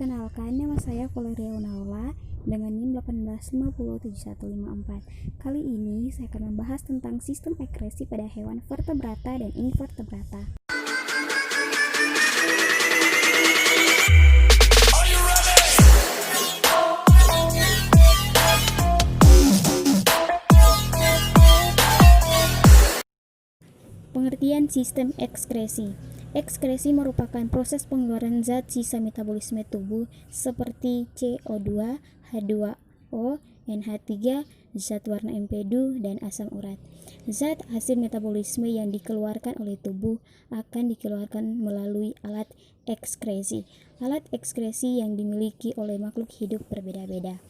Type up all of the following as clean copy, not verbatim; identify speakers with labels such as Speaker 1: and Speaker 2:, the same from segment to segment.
Speaker 1: Perkenalkan, nama saya Valeria Unaula dengan NIM 185071154. Kali ini saya akan membahas tentang sistem ekskresi pada hewan vertebrata dan invertebrata. Pengertian sistem ekskresi. Ekskresi merupakan proses pengeluaran zat sisa metabolisme tubuh seperti CO2, H2O, NH3, zat warna empedu, dan asam urat. Zat hasil metabolisme yang dikeluarkan oleh tubuh akan dikeluarkan melalui alat ekskresi. Alat ekskresi yang dimiliki oleh makhluk hidup berbeda-beda.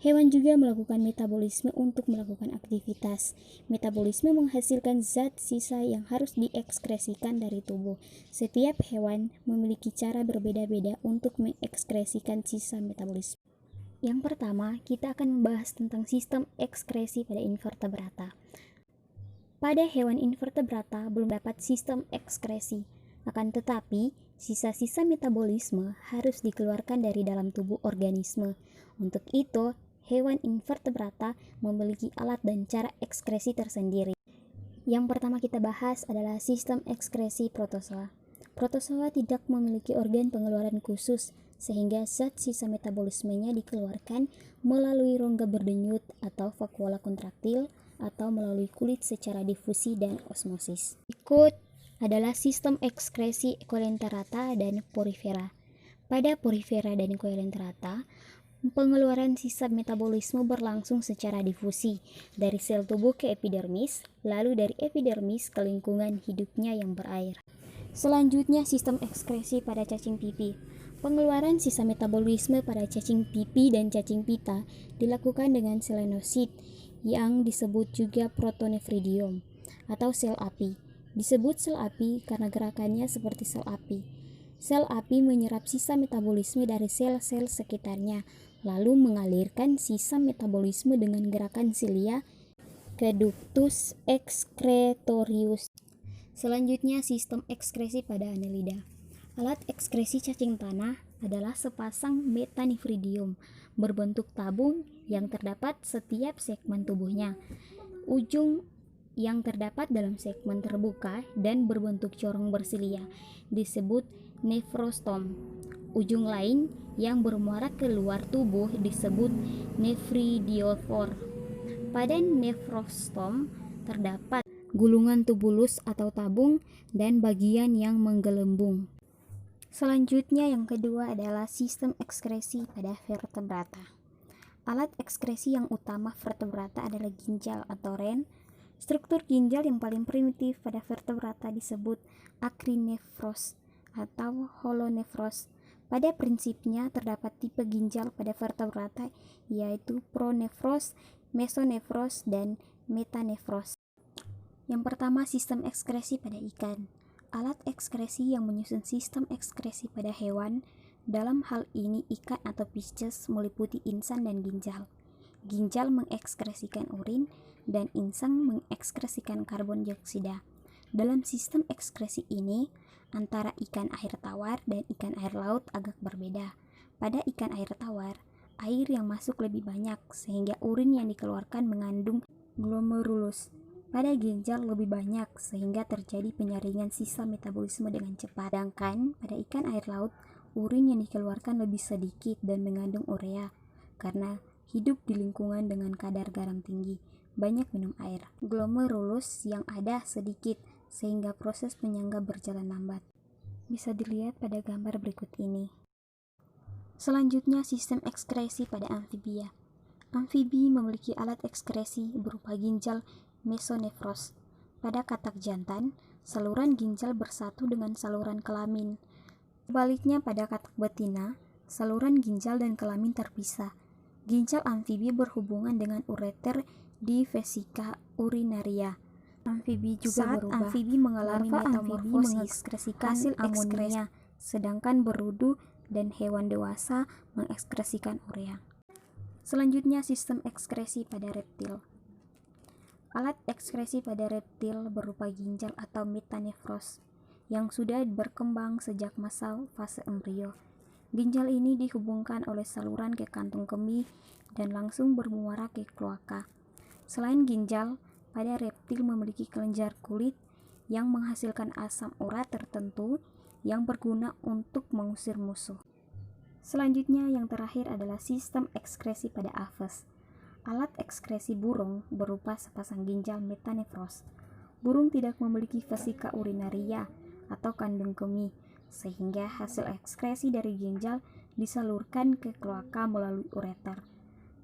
Speaker 1: Hewan juga melakukan metabolisme untuk melakukan aktivitas. Metabolisme menghasilkan zat sisa yang harus diekskresikan dari tubuh. Setiap hewan memiliki cara berbeda-beda untuk mengekskresikan sisa metabolisme. Yang pertama, kita akan membahas tentang sistem ekskresi pada invertebrata. Pada hewan invertebrata belum dapat sistem ekskresi. Akan tetapi, sisa-sisa metabolisme harus dikeluarkan dari dalam tubuh organisme. Untuk itu, hewan invertebrata memiliki alat dan cara ekskresi tersendiri. Yang pertama kita bahas adalah sistem ekskresi protozoa. Protozoa tidak memiliki organ pengeluaran khusus, sehingga zat sisa metabolismenya dikeluarkan melalui rongga berdenyut atau vakuola kontraktil atau melalui kulit secara difusi dan osmosis. Berikut adalah sistem ekskresi Coelenterata dan Porifera. Pada Porifera dan Coelenterata, pengeluaran sisa metabolisme berlangsung secara difusi dari sel tubuh ke epidermis, lalu dari epidermis ke lingkungan hidupnya yang berair. Selanjutnya, sistem ekskresi pada cacing pipih. Pengeluaran sisa metabolisme pada cacing pipih dan cacing pita dilakukan dengan selenosit yang disebut juga protonefridium atau sel api. Disebut sel api karena gerakannya seperti sel api. Sel api menyerap sisa metabolisme dari sel-sel sekitarnya, lalu mengalirkan sisa metabolisme dengan gerakan silia ke ductus excretorius. Selanjutnya, sistem ekskresi pada Annelida. Alat ekskresi cacing tanah adalah sepasang metanifridium berbentuk tabung yang terdapat setiap segmen tubuhnya. Ujung yang terdapat dalam segmen terbuka dan berbentuk corong bersilia disebut nefrostom. Ujung lain yang bermuara ke luar tubuh disebut nefridiofor. Pada nefrostom terdapat gulungan tubulus atau tabung dan bagian yang menggelembung. Selanjutnya yang kedua adalah sistem ekskresi pada vertebrata. Alat ekskresi yang utama vertebrata adalah ginjal atau ren. Struktur ginjal yang paling primitif pada vertebrata disebut akrinefros atau holonefros. Pada prinsipnya terdapat tipe ginjal pada vertebrata yaitu pronefros, mesonefros, dan metanefros. Yang pertama, sistem ekskresi pada ikan. Alat ekskresi yang menyusun sistem ekskresi pada hewan, dalam hal ini ikan atau Pisces, meliputi insang dan ginjal. Ginjal mengekskresikan urin dan insang mengekskresikan karbon dioksida. Dalam sistem ekskresi ini, antara ikan air tawar dan ikan air laut agak berbeda. Pada ikan air tawar, air yang masuk lebih banyak sehingga urin yang dikeluarkan mengandung glomerulus. Pada ginjal lebih banyak sehingga terjadi penyaringan sisa metabolisme dengan cepat. Sedangkan pada ikan air laut, urin yang dikeluarkan lebih sedikit dan mengandung urea karena hidup di lingkungan dengan kadar garam tinggi. Banyak minum air. Glomerulus yang ada sedikit sehingga proses penyangga berjalan lambat. Bisa dilihat pada gambar berikut ini. Selanjutnya, sistem ekskresi pada amfibia. Amfibi memiliki alat ekskresi berupa ginjal mesonefros. Pada katak jantan, saluran ginjal bersatu dengan saluran kelamin. Sebaliknya pada katak betina, saluran ginjal dan kelamin terpisah. Ginjal amfibi berhubungan dengan ureter di vesika urinaria. Amfibi juga berubah. Amfibi mengalami metamorfosis, mengekskresikan hasil amonia, sedangkan berudu dan hewan dewasa mengekskresikan urea. Selanjutnya, sistem ekskresi pada reptil. Alat ekskresi pada reptil berupa ginjal atau metanefros yang sudah berkembang sejak masa fase embrio. Ginjal ini dihubungkan oleh saluran ke kantung kemih dan langsung bermuara ke kloaka. Selain ginjal, pada reptil memiliki kelenjar kulit yang menghasilkan asam urat tertentu yang berguna untuk mengusir musuh. Selanjutnya yang terakhir adalah sistem ekskresi pada aves. Alat ekskresi burung berupa sepasang ginjal metanefros. Burung tidak memiliki vesika urinaria atau kandung kemih, sehingga hasil ekskresi dari ginjal disalurkan ke kloaka melalui ureter.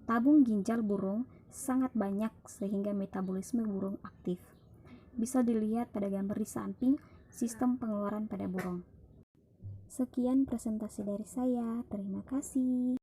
Speaker 1: Tabung ginjal burung sangat banyak sehingga metabolisme burung aktif. Bisa dilihat pada gambar di samping sistem pengeluaran pada burung. Sekian presentasi dari saya, terima kasih.